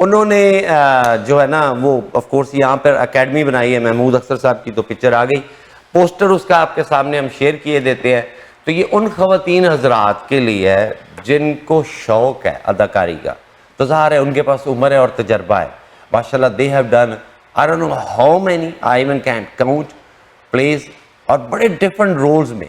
انہوں نے جو ہے نا وہ آف کورس یہاں پر اکیڈمی بنائی ہے محمود اختر صاحب کی, تو پکچر آ گئی, پوسٹر اس کا آپ کے سامنے ہم شیئر کیے دیتے ہیں. تو یہ ان خواتین حضرات کے لیے ہے جن کو شوق ہے اداکاری کا, تو ظاہر ہے ان کے پاس عمر ہے اور تجربہ ہے ماشاءاللہ. They have done I don't know how many, I even can't count plays اور بڑے ڈفرنٹ رولز میں.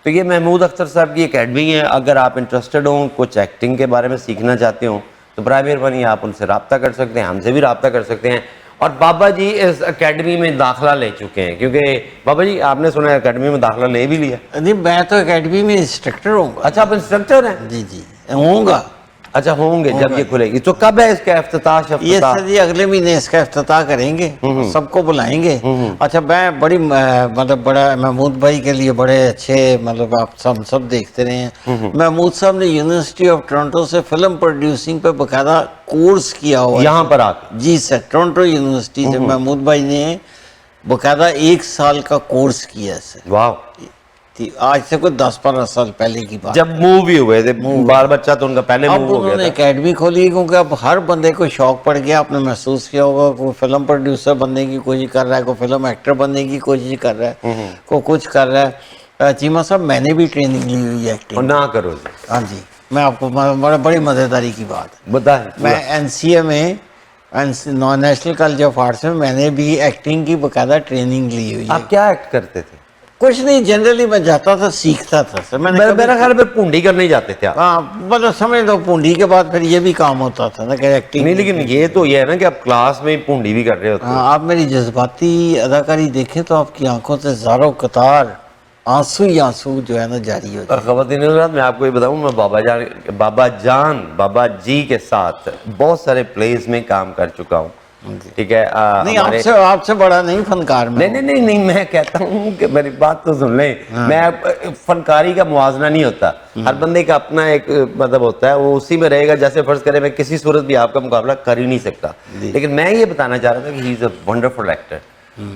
تو یہ محمود اختر صاحب کی اکیڈمی ہے, اگر آپ انٹرسٹڈ ہوں, کچھ ایکٹنگ کے بارے میں سیکھنا چاہتے ہوں تو برائے مہربانی آپ ان سے رابطہ کر سکتے ہیں, ہم سے بھی رابطہ کر سکتے ہیں. اور بابا جی اس اکیڈمی میں داخلہ لے چکے ہیں, کیونکہ بابا جی آپ نے سنا ہے اکیڈمی میں داخلہ لے بھی لیا. نہیں, میں تو اکیڈمی میں انسٹرکٹر ہوں گا. اچھا آپ انسٹرکٹر ہیں؟ جی جی ہوں گا. اچھا ہوں گے جب یہ کھلے گی. تو کب ہے اس کا افتتاح؟ یہ سر جی اگلے مہینے اس کا افتتاح کریں گے, سب کو بلائیں گے. اچھا میں بڑی مطلب بڑا محمود بھائی کے لیے بڑے اچھے, مطلب آپ سب دیکھتے رہے ہیں, محمود صاحب نے یونیورسٹی آف ٹورنٹو سے فلم پروڈیوسنگ پہ باقاعدہ کورس کیا ہوا ہے یہاں پر آ کے. جی سر, ٹورنٹو یونیورسٹی سے محمود بھائی نے باقاعدہ 1 سال کا کورس کیا ہے سر. واو, آج سے کوئی 10-15 سال پہلے کی بات. جب موو بھی ہوئے تھے بال بچہ تو ان کا پہلے اب موو ہو انہوں نے گیا تھا. اکیڈمی کھولی, کیونکہ اب ہر بندے کو شوق پڑ گیا. آپ نے محسوس کیا ہوگا, کوئی فلم پروڈیوسر بننے کی کوشش کر رہا ہے, کوئی فلم ایکٹر بننے کی کوشش کر رہا ہے, کوئی کچھ کر رہا ہے. چیمہ صاحب میں نے بھی ٹریننگ لی ہوئی ہے اور ایکٹنگ. نہ کرو جی, ہاں جی, میں آپ کو بڑی مزیداری کی بات ہے, بتائیں. میں NCA میں نیشنل کالج آف آرٹس میں نے بھی ایکٹنگ کی باقاعدہ ٹریننگ لی ہوئی ہے. آپ کیا ایکٹ کرتے تھے؟ کچھ نہیں, جنرلی میں جاتا تھا, سیکھتا تھا سر. میں نے میرا خیال میں پونڈی کرنے جاتے تھے آپ. ہاں مطلب سمجھ لو پونڈی کے بعد پھر یہ بھی کام ہوتا تھا نا کہ ایکٹنگ. نہیں لیکن یہ تو یہ ہے نا کہ آپ کلاس میں پونڈی بھی کر رہے ہوتے. ہاں, آپ میری جذباتی اداکاری دیکھیں تو آپ کی آنکھوں سے زاروں قطار آنسو ہی آنسو جو ہے نا جاری ہو جائے. خواتین حضرات میں آپ کو یہ بتاؤں, میں بابا جی کے ساتھ بہت سارے پلیز میں کام کر چکا ہوں. ٹھیک ہے, نہیں آپ سے بڑا نہیں فنکار میں. نہیں میں کہتا ہوں کہ میری بات تو سن لیں. میں فنکاری کا موازنہ نہیں ہوتا, ہر بندے کا اپنا ایک مطلب ہوتا ہے, وہ اسی میں رہے گا. جیسے فرض کرے میں کسی صورت بھی آپ کا مقابلہ کر ہی نہیں سکتا, لیکن میں یہ بتانا چاہ رہا تھا کہ ہی از اے ونڈرفل ایکٹر.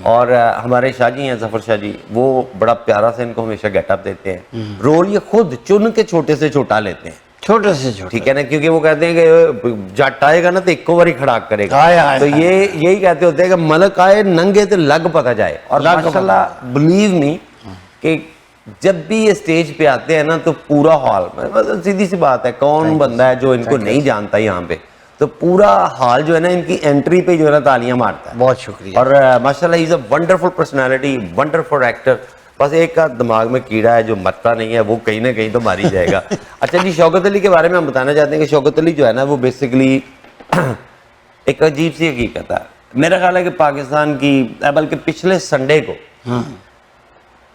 اور ہمارے شاہ جی ہیں, ظفر شاہ جی, وہ بڑا پیارا سے ان کو ہمیشہ گیٹ اپ دیتے ہیں. رول یہ خود چن کے چھوٹے سے چھوٹا لیتے ہیں, چھوٹے سے چھوٹے. ٹھیک ہے نا, کیونکہ وہ کہتے ہیں کہ جٹ آئے گا نا تو ایک باری کھڑاک کرے گا. تو یہی کہتے ہوتے ہیں کہ ملک آئے ننگے تو لگ پتہ جائے. اور ماشاءاللہ بلیو می کہ جب بھی یہ سٹیج پہ آتے ہیں نا تو پورا ہال, سیدھی سی بات ہے, کون بندہ ہے جو ان کو نہیں جانتا یہاں پہ, تو پورا ہال جو ہے نا ان کی انٹری پہ جو ہے نا تالیاں مارتا ہے. بہت شکریہ. اور ماشاءاللہ ہی is a wonderful personality, wonderful actor. بس ایک کا دماغ میں کیڑا ہے جو مرتا نہیں ہے, وہ کہیں نہ کہیں تو ماری جائے گا. اچھا جی, شوکت علی کے بارے میں ہم بتانا چاہتے ہیں کہ شوکت علی جو ہے نا وہ بیسیکلی ایک عجیب سی حقیقت ہے. میرا خیال ہے کہ پاکستان کی, بلکہ پچھلے سنڈے کو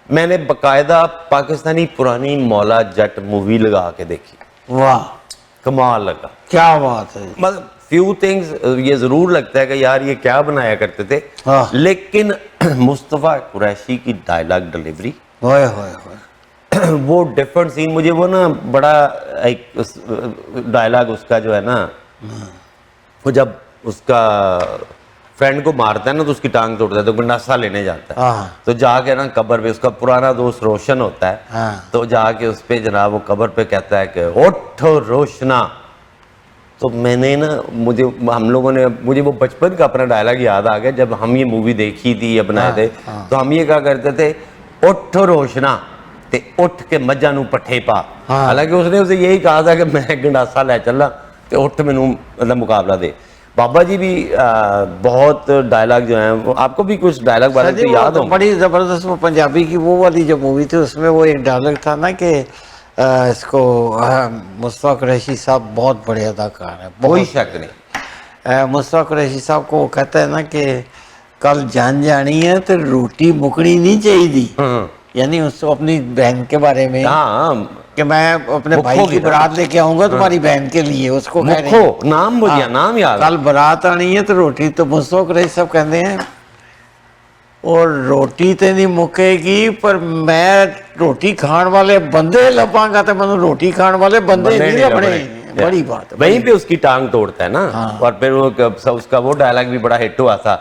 میں نے باقاعدہ پاکستانی پرانی مولا جٹ مووی لگا کے دیکھی. واہ, کمال لگا, کیا بات ہے. مطلب فیو تھنگز یہ ضرور لگتا ہے کہ یار یہ کیا بنایا کرتے تھے, لیکن مصطفیٰ قریشی کی ڈائلاگ ڈیلیوری, وہ ڈیفرنٹ سین, مجھے وہ نا بڑا ایک ڈائلاگ اس کا جو ہے نا, وہ جب اس کا فرینڈ کو مارتا ہے نا تو اس کی ٹانگ توڑتا ہے, تو گنڈاسا لینے جاتا ہے, تو جا کے نا قبر پہ, اس کا پرانا دوست روشن ہوتا ہے, تو جا کے اس پہ جناب وہ قبر پہ کہتا ہے کہ اٹھو روشنا. تو میں نے نا, ہم لوگوں نے, مجھے وہ بچپن کا اپنا ڈائلاگ یاد آ گیا. جب ہم یہ مووی دیکھی تھی یا بنائے تھے تو ہم یہ کہا کرتے تھے, اٹھ روشنا تے اٹھ کے مجھا نو پٹھے پا. حالانکہ اس نے اسے یہی کہا تھا کہ میں گنڈاسا لے چلا تے اٹھ میں نو مطلب مقابلہ دے. بابا جی بھی بہت ڈائلاگ جو ہیں, آپ کو بھی کچھ ڈائلاگ بارے تو یاد ہو؟ بڑی زبردست. وہ پنجابی کی وہ والی جو مووی تھی اس میں وہ ایک ڈائلاگ تھا نا کہ اس کو مصطفیٰ قریشی صاحب بہت بڑے اداکار ہیں, کوئی شک نہیں. مصطفیٰ قریشی صاحب کو وہ کہتا ہے نا کہ کل جان جانی ہے تو روٹی مکڑی نہیں چاہیے دی, یعنی اس کو اپنی بہن کے بارے میں کہ میں اپنے بھائی کی برات لے کے آؤں گا تمہاری بہن کے لیے, اس کو کہہ رہے ہیں نام بولیا, نام یاد, کل برات آنی ہے تو روٹی. تو مصطفیٰ قریشی صاحب کہتے ہیں اور روٹی تے نہیں مکے گی, پر میں روٹی کھان والے بندے لباں گا, تو میں روٹی کھان والے بندے نہیں لبنے. بڑی بات ہے, وہیں پہ اس کی ٹانگ توڑتا ہے نا. اور پھر وہ اس کا وہ ڈائلاگ بھی بڑا ہٹ ہوا تھا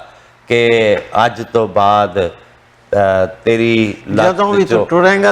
کہ آج تو بعد ਤੇਰੀ ਜਦੋਂ ਵੀ ਤੂੰ ਟੁਰੇਂਗਾ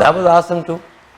that was awesome too।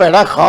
ਪੈੜਾ ਖਾ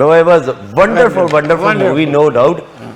No, it was wonderful movie, no doubt,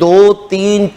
2, 3,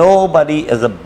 nobody is a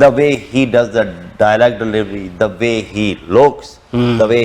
The way he does the dialogue delivery, the way he looks, the way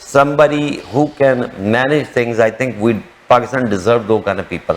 somebody who can manage things, I think we Pakistan deserve those kind of people।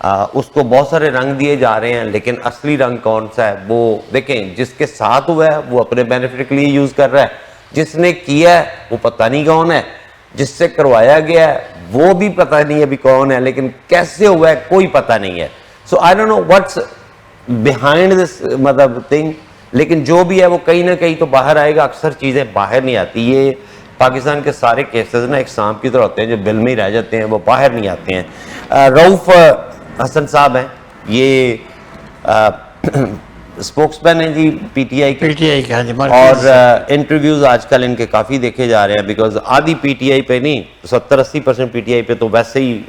اس کو بہت سارے رنگ دیے جا رہے ہیں، لیکن اصلی رنگ کون سا ہے وہ دیکھیں، جس کے ساتھ ہوا ہے وہ اپنے بینیفٹ کے لیے یوز کر رہا ہے، جس نے کیا ہے وہ پتہ نہیں کون ہے، جس سے کروایا گیا ہے وہ بھی پتہ نہیں ابھی کون ہے، لیکن کیسے ہوا ہے کوئی پتہ نہیں ہے. So I don't know what's behind this مطلب تھنگ، لیکن جو بھی ہے وہ کہیں نہ کہیں تو باہر آئے گا. اکثر چیزیں باہر نہیں آتی. یہ پاکستان کے سارے کیسز نا ایک سانپ کی طرح ہوتے ہیں جو بل میں ہی رہ جاتے ہیں، وہ باہر نہیں آتے ہیں. رؤف حسن صاحب ہیں، یہ اسپوکس مین ہیں جی پی ٹی آئی کے، اور انٹرویوز آج کل ان کے کافی دیکھے جا رہے ہیں، بیکاز آدھی پی ٹی آئی پہ نہیں 70-80% پی ٹی آئی پہ تو ویسے ہی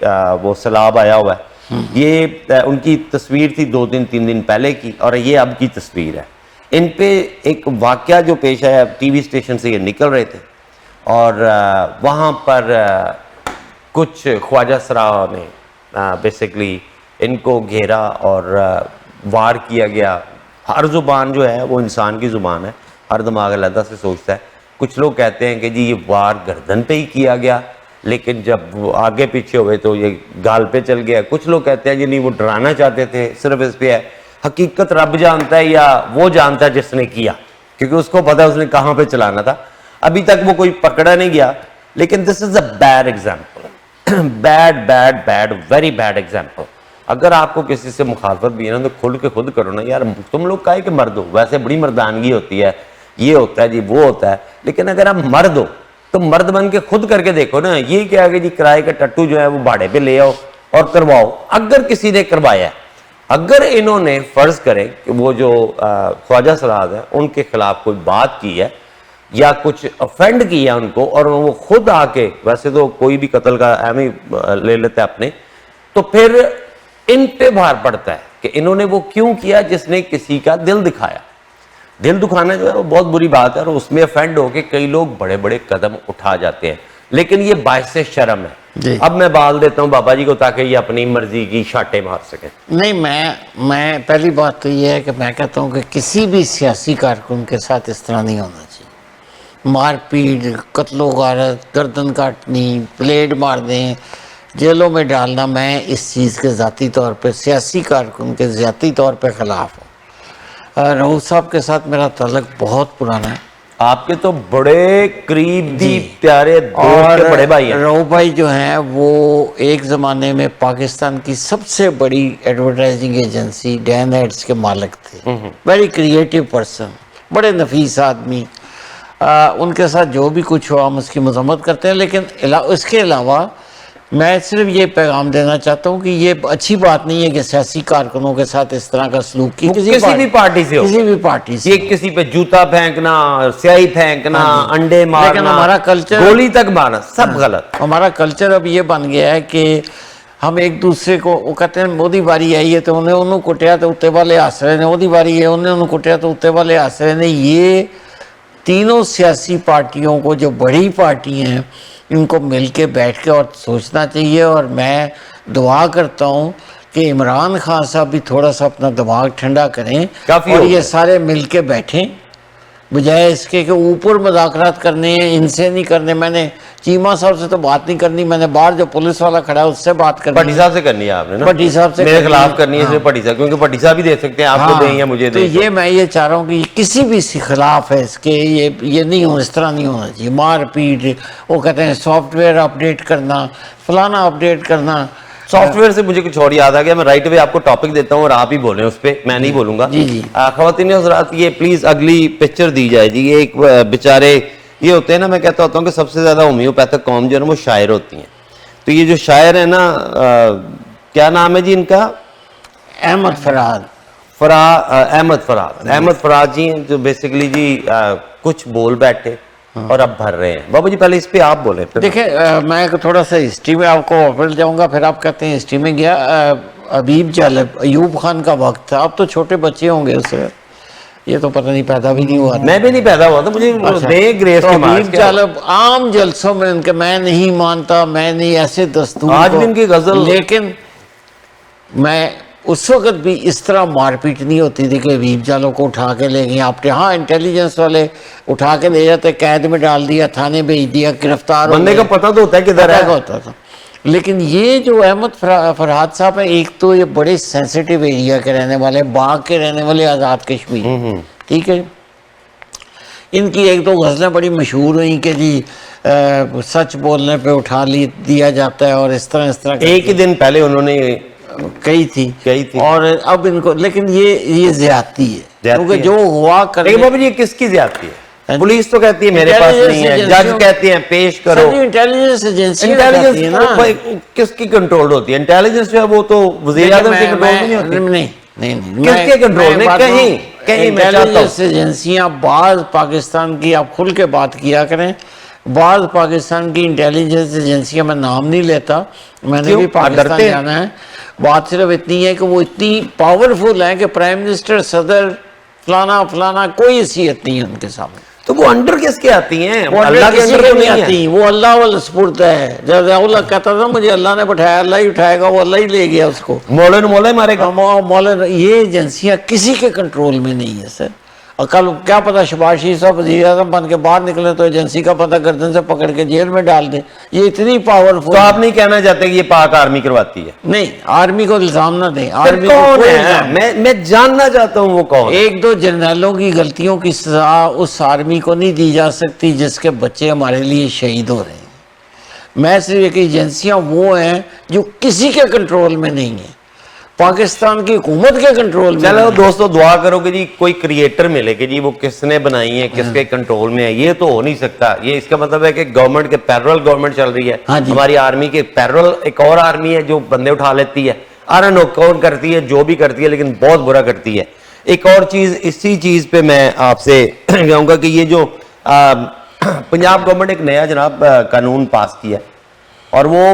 وہ سیلاب آیا ہوا ہے. یہ ان کی تصویر تھی 2-3 دن پہلے کی، اور یہ اب کی تصویر ہے. ان پہ ایک واقعہ جو پیش آیا، ٹی وی اسٹیشن سے یہ نکل رہے تھے اور وہاں پر کچھ خواجہ سرا نے بیسیکلی ان کو گھیرا اور وار کیا گیا. ہر زبان جو ہے وہ انسان کی زبان ہے، ہر دماغ علیحدہ سے سوچتا ہے. کچھ لوگ کہتے ہیں کہ جی یہ وار گردن پہ ہی کیا گیا، لیکن جب وہ آگے پیچھے ہوئے تو یہ گال پہ چل گیا. کچھ لوگ کہتے ہیں جی نہیں وہ ڈرانا چاہتے تھے، صرف اس پہ ہے. حقیقت رب جانتا ہے یا وہ جانتا ہے جس نے کیا، کیونکہ اس کو پتا ہے اس نے کہاں پہ چلانا تھا. ابھی تک وہ کوئی پکڑا نہیں گیا، لیکن this is a bad example, bad very bad example. اگر آپ کو کسی سے مخالفت بھی ہے نا تو کھل کے خود کرو نا یار. تم لوگ کہے کہ مرد ہو، ویسے بڑی مردانگی ہوتی ہے، یہ ہوتا ہے جی وہ ہوتا ہے، لیکن اگر آپ مرد ہو تو مرد بن کے خود کر کے دیکھو نا. یہ کیا کہ جی کرائے کا ٹٹو جو ہے وہ بھاڑے پہ لے آؤ اور کرواؤ. اگر کسی نے کروایا ہے، اگر انہوں نے فرض کریں کہ وہ جو خواجہ سراد ہیں ان کے خلاف کوئی بات کی ہے یا کچھ افینڈ کیا ان کو، اور وہ خود آ کے، ویسے تو کوئی بھی قتل کا اہم ہی لے لیتا ہے اپنے، تو پھر ان پہ بھار پڑتا ہے کہ انہوں نے وہ کیوں کیا جس نے کسی کا دل دکھایا. دل دکھانا جو ہے وہ بہت بری بات ہے، اور اس میں افینڈ ہو کے کئی لوگ بڑے بڑے قدم اٹھا جاتے ہیں، لیکن یہ باعث شرم ہے. اب میں بال دیتا ہوں بابا جی کو تاکہ یہ اپنی مرضی کی شاٹیں مار سکیں. نہیں، میں پہلی بات تو یہ ہے کہ میں کہتا ہوں کہ کسی بھی سیاسی کارکن کے ساتھ اس طرح نہیں ہونا چاہیے. مار پیٹ، قتل و غارت، گردن کاٹنی، پلیٹ مار دیں، جیلوں میں ڈالنا، میں اس چیز کے ذاتی طور پہ سیاسی کارکن کے ذاتی طور پہ خلاف ہوں. رؤف صاحب کے ساتھ میرا تعلق بہت پرانا ہے. آپ کے تو بڑے قریبی پیارے دوست کے بڑے بھائی ہیں. رؤف بھائی جو ہیں وہ ایک زمانے میں پاکستان کی سب سے بڑی ایڈورٹائزنگ ایجنسی ڈین ایڈز کے مالک تھے. ویری کریٹیو پرسن، بڑے نفیس آدمی. ان کے ساتھ جو بھی کچھ ہوا ہم اس کی مذمت کرتے ہیں، لیکن اس کے علاوہ میں صرف یہ پیغام دینا چاہتا ہوں کہ یہ اچھی بات نہیں ہے کہ سیاسی کارکنوں کے ساتھ اس طرح کا سلوک کی کسی بھی پارٹی سے ہو، کسی بھی پارٹی سے، یہ کسی پہ جوتا پھینکنا، سیاہی پھینکنا، انڈے مارنا، لیکن ہمارا کلچر، گولی تک مارنا، سب غلط. ہمارا کلچر اب یہ بن گیا ہے کہ ہم ایک دوسرے کو، وہ کہتے ہیں مودی باری آئی ہے تو انہوں کٹیا تو اتنے والے ہس رہے ہیں، مودی باری ہے انہوں کٹیا تو اتنے والے ہس رہے ہیں. یہ تینوں سیاسی پارٹیوں کو، جو بڑی پارٹی ہیں، ان کو مل کے بیٹھ کے اور سوچنا چاہیے. اور میں دعا کرتا ہوں کہ عمران خان صاحب بھی تھوڑا سا اپنا دماغ ٹھنڈا کریں اور یہ سارے مل کے بیٹھیں، بجائے اس کے کہ اوپر مذاکرات کرنے ہیں، ان سے نہیں کرنے. میں نے چیمہ صاحب سے تو بات نہیں کرنی، میں نے باہر جو پولیس والا کھڑا ہے اس سے بات کرنی. بھٹی صاحب سے کرنی ہے آپ نے نا؟ بھٹی صاحب سے میرے خلاف کرنی ہے صرف بھٹی صاحب، کیونکہ بھٹی صاحب بھی دے سکتے ہیں، آپ کو دیں یا مجھے دیں. تو یہ میں یہ چاہ رہا ہوں کہ کسی بھی خلاف ہے اس کے، یہ نہیں ہو، اس طرح نہیں ہونا چاہیے. مار پیٹ، وہ کہتے ہیں سافٹ ویئر اپڈیٹ کرنا، فلانا اپڈیٹ کرنا. سافٹ ویئر سے مجھے کچھ اور یاد آ گیا، میں رائٹ اوے آپ کو ٹاپک دیتا ہوں اور آپ ہی بولیں اس پہ، میں نہیں بولوں گا. جی. خواتین حضرات، یہ پلیز اگلی پکچر دی جائے جی. یہ ایک بیچارے یہ ہوتے ہیں نا، میں کہتا ہوتا ہوں کہ سب سے زیادہ ہومیوپیتھک قوم جو ہے نا وہ شاعر ہوتی ہیں. تو یہ جو شاعر ہیں نا، کیا نام ہے جی ان کا؟ احمد فراد. احمد فراد جی ہیں، جو بیسیکلی جی کچھ بول بیٹھے اور اب بھر رہے ہیں. بابا جی پہلے اس پہ آپ بولیں. دیکھیں، میں تھوڑا سا ہسٹری میں آپ کو مل جاؤں گا، پھر آپ کہتے ہیں ہسٹری میں گیا. حبیب جالب، ایوب خان کا وقت تھا. اب تو چھوٹے بچے ہوں گے اسے، یہ تو پتہ نہیں پیدا بھی نہیں ہوا. میں بھی نہیں پیدا ہوا تھا، مجھے گریس کے مارچ. حبیب جالب عام جلسوں میں ان کے میں نہیں مانتا، میں نہیں، ایسے دستور، آج بھی ان کی غزل. لیکن میں اس وقت بھی اس طرح مار پیٹ نہیں ہوتی تھی کہ حبیب جالو کو اٹھا کے لے گئے آپ کے. ہاں انٹیلیجنس والے اٹھا کے لے جاتے، قید میں ڈال دیا، تھانے بھیج دیا، گرفتار بندے کا پتہ تو ہوتا ہے کدھر ہے. ہوتا تھا. لیکن یہ جو احمد فرحات صاحب ہیں، ایک تو یہ بڑے سینسیٹیو ایریا کے رہنے والے، باغ کے رہنے والے، آزاد کشمیر، ٹھیک ہے. ان کی ایک دو غزلیں بڑی مشہور ہوئیں کہ جی سچ بولنے پہ اٹھا دیا جاتا ہے اور اس طرح ایک ہی دن پہلے انہوں نے کئی تھی. اور اب ان کو، لیکن یہ زیادتی ہے، کیونکہ جو ہوا لیکن بابا جی یہ کس کی زیادتی ہے؟ پولیس تو کہتی ہے میرے پاس نہیں ہے، جج کہتے ہیں پیش کرو. انٹیلیجنس ایجنسی کس کی کنٹرول ہوتی ہے؟ انٹیلیجنس جو ہے وہ تو وزیر اعظم کے کنٹرول میں نہیں ہوتی. نہیں، کس کے کنٹرول میں؟ کہیں میں چاہتا ہوں انٹیلیجنس ایجنسیاں بعض پاکستان کی، آپ کھل کے بات کیا کریں، بعض پاکستان کی انٹیلیجنس ایجنسیاں، میں نام نہیں لیتا، میں نے بھی پاکستان جانا ہے، بات صرف اتنی ہے کہ وہ اتنی پاورفل ہیں کہ پرائم منسٹر، صدر، فلانا کوئی حیثیت نہیں ہے ان کے سامنے. تو وہ انڈر کس کے آتی ہیں؟ وہ اللہ کے انڈر تو نہیں آتی، وہ اللہ والسپرد ہے. جب اللہ کہتا تھا مجھے اللہ نے بٹھایا، اللہ ہی اٹھائے گا، وہ اللہ ہی لے گیا اس کو، مولا مارے گا. یہ ایجنسیاں کسی کے کنٹرول میں نہیں ہے سر. اور کل کیا پتا شہباز شریف صاحب وزیر اعظم بن کے باہر نکلے تو ایجنسی کا پتہ گردن سے پکڑ کے جیل میں ڈال دے. یہ اتنی پاورفل. تو آپ نہیں کہنا چاہتے کہ یہ پاک آرمی کرواتی ہے؟ نہیں، آرمی کو الزام نہ دیں. آرمی کون ہے؟ میں جاننا چاہتا ہوں وہ کون. ایک دو جرنیلوں کی غلطیوں کی سزا اس آرمی کو نہیں دی جا سکتی جس کے بچے ہمارے لیے شہید ہو رہے ہیں. میں صرف ایک ایجنسیاں وہ ہیں جو کسی کے کنٹرول میں نہیں ہیں، پاکستان کی حکومت کے کنٹرول میں. چلو دوستو دعا کرو کہ جی کوئی کریٹر ملے کہ جی وہ کس نے بنائی ہے، کس کے کنٹرول میں ہے. یہ تو ہو نہیں سکتا. یہ اس کا مطلب ہے کہ گورنمنٹ کے پیرول گورنمنٹ چل رہی ہے. ہماری آرمی کے پیرول ایک اور آرمی ہے جو بندے اٹھا لیتی ہے، آرن کون کرتی ہے، جو بھی کرتی ہے، لیکن بہت برا کرتی ہے. ایک اور چیز، اسی چیز پہ میں آپ سے کہوں گا کہ یہ جو پنجاب گورنمنٹ ایک نیا جناب قانون پاس کیا، اور وہ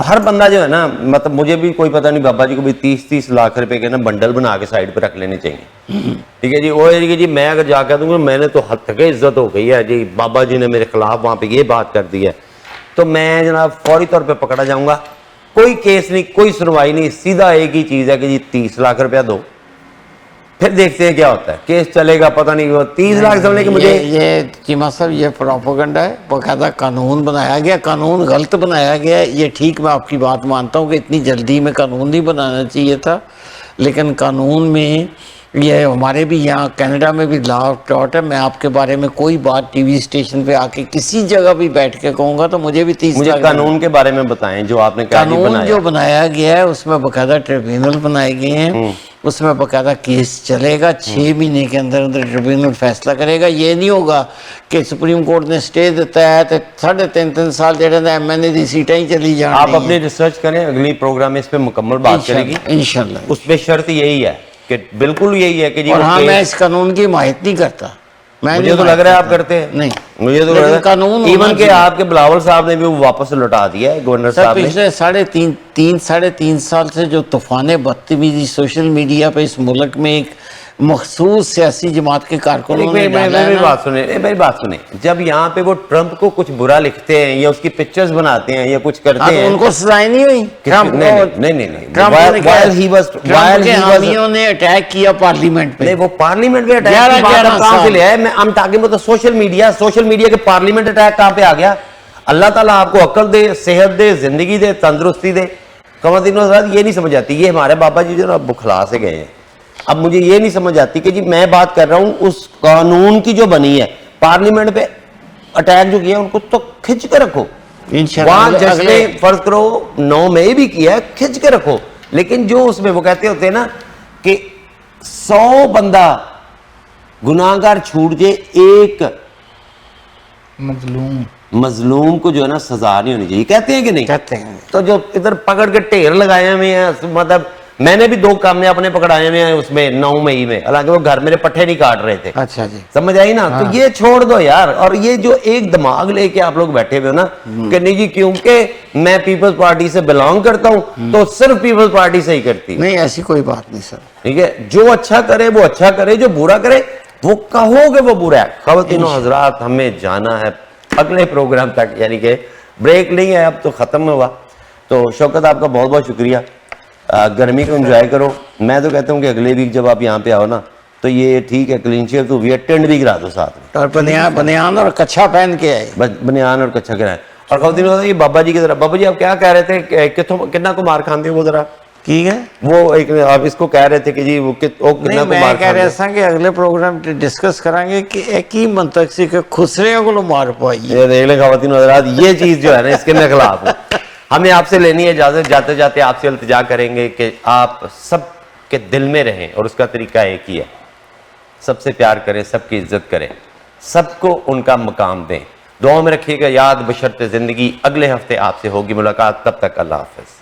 ہر بندہ جو ہے نا، مطلب مجھے بھی کوئی پتہ نہیں، بابا جی کو بھی 30 لاکھ روپے کے نا بنڈل بنا کے سائڈ پہ رکھ لینے چاہیے. ٹھیک ہے جی. وہ جی میں اگر جا کے دوں گا میں نے تو حد تک عزت ہو گئی ہے جی، بابا جی نے میرے خلاف وہاں پہ یہ بات کر دی ہے، تو میں جناب فوری طور پہ پکڑا جاؤں گا. کوئی کیس نہیں، کوئی سنوائی نہیں، سیدھا ایک ہی چیز ہے کہ جی 30 لاکھ روپیہ دو، پھر دیکھتے ہیں کیا ہوتا ہے. کیس چلے گا پتہ نہیں. وہ 30 لاکھ سمجھنے کہ مجھے یہ چیمہ صاحب یہ پروپیگنڈا ہے. باقاعدہ قانون بنایا گیا، قانون غلط بنایا گیا. یہ ٹھیک، میں آپ کی بات مانتا ہوں کہ اتنی جلدی میں قانون نہیں بنانا چاہیے تھا، لیکن قانون میں یہ ہمارے بھی یہاں کینیڈا میں بھی لا آف ٹاٹ ہے. میں آپ کے بارے میں کوئی بات ٹی وی اسٹیشن پہ آ کے کسی جگہ بھی بیٹھ کے کہوں گا تو مجھے بھی 30 مجھے قانون کے بارے میں بتائیں جو آپ نے کہا جی قانون جو بنایا گیا ہے اس میں باقاعدہ ٹریبیونل بنائے گئے ہیں، اس میں باقاعدہ کیس چلے گا، 6 مہینے کے اندر اندر ٹریبیونل فیصلہ کرے گا. یہ نہیں ہوگا کہ سپریم کورٹ نے سٹے دیتا ہے تو 3.5 سال جڑے ایم این اے دی سیٹیں ہی چلی جان. آپ اپنی ریسرچ کریں، اگلی پروگرام میں اس پہ مکمل بات کرے گی انشاءاللہ. اس پہ شرط یہی ہے کہ بالکل یہی ہے کہ جی. اور ہاں میں اس قانون کی حمایت نہیں کرتا. مجھے تو لگ رہا ہے آپ کرتے ہیں. نہیں، مجھے تو لگ رہا ہے ایون کہ آپ کے بلاول صاحب نے بھی وہ واپس لوٹا دیا ہے گورنر صاحب نے. پچھلے 3.5 سال سے جو طوفان بدتمیزی سوشل میڈیا پہ اس ملک میں ایک مخصوص سیاسی جماعت کے کارکنوں نے میری بات سنیں. جب یہاں پہ وہ ٹرمپ کو کچھ برا لکھتے ہیں یا اس کی پکچرز بناتے ہیں یا کچھ کرتے ہیں، ان کو سزائیں نہیں ہوئی. ٹرمپ کے حامیوں نے اٹیک کیا پارلیمنٹ پہ. نہیں، وہ پارلیمنٹ پہ اٹیک کہاں سے لیا ہے؟ میں ہم تاکہ تو سوشل میڈیا کے پارلیمنٹ اٹیک کہاں پہ آ گیا؟ اللہ تعالیٰ آپ کو عقل دے، صحت دے، زندگی دے، تندرستی دے. قوانین یہ نہیں سمجھ آتی. یہ ہمارے بابا جی جو نا بخلا سے گئے ہیں. اب مجھے یہ نہیں سمجھ آتی کہ جی میں بات کر رہا ہوں اس قانون کی جو بنی ہے، پارلیمنٹ پہ اٹیک جو کیا ان کو تو کھچ کے رکھو. وہاں جج نے فرض کرو 9 مئی بھی کیا ہے، کھچ کے رکھو. لیکن جو اس میں وہ کہتے ہوتے ہیں نا کہ 100 بندہ گناہگار چھوٹ جائے، ایک مظلوم کو جو ہے نا سزا نہیں ہونی چاہیے. کہتے ہیں کہ نہیں؟ کہتے ہیں. تو جو ادھر پکڑ کے ڈھیر لگائے ہوئے ہیں، مطلب میں نے بھی 2 کام اپنے پکڑائے ہوئے ہیں اس میں 9 مئی میں، حالانکہ وہ گھر میرے پٹھے نہیں کاٹ رہے تھے. اچھا جی، سمجھ آئی نا؟ تو یہ چھوڑ دو یار. اور یہ جو ایک دماغ لے کے آپ لوگ بیٹھے ہوئے ہو نا کہ نہیں جی کیونکہ میں پیپلز پارٹی سے بلانگ کرتا ہوں تو صرف پیپلز پارٹی سے ہی کرتی. نہیں، ایسی کوئی بات نہیں سر. ٹھیک ہے، جو اچھا کرے وہ اچھا کرے، جو برا کرے وہ کہو کہ وہ برا ہے. خواتین و حضرات، ہمیں جانا ہے اگلے پروگرام تک، یعنی کہ بریک نہیں ہے، اب تو ختم ہوا. تو شوکت آپ کا بہت بہت شکریہ. گرمی کو انجوائے کرو. میں تو کہتا ہوں کہ اگلے ویک جب آپ یہاں پہ آؤ نا تو یہ ٹھیک ہے کلین شیو تو بھی ٹینڈ بھی کرا دو ساتھ میں، اور بنیان اور کچھا پہن کے آئے. بنیان اور کچھا کرائے. اور خواتین یہ بابا جی کی طرح، بابا جی آپ کیا کہہ رہے تھے کہ کتنا کو مار کھاندے وہ ذرا ٹھیک ہے وہ ایک آپ اس کو کہہ رہے تھے کہ جی وہ کتنا نہیں کو میں مار کہہ کھاندے رہا تھا کہ اگلے پروگرام ڈسکس کریں گے کہ ایک ہی منطق سے کہ خسرے کو مار پائی یہ دیکھ لیں خواتین حضرات، یہ چیز جو ہے نا اس کے میں خلاف ہوں. ہمیں آپ سے لینی ہے اجازت، جاتے جاتے آپ سے التجا کریں گے کہ آپ سب کے دل میں رہیں، اور اس کا طریقہ ایک ہی ہے، سب سے پیار کریں، سب کی عزت کریں، سب کو ان کا مقام دیں. دعاؤں میں رکھیے گا یاد، بشرط زندگی. اگلے ہفتے آپ سے ہوگی ملاقات، تب تک اللہ حافظ.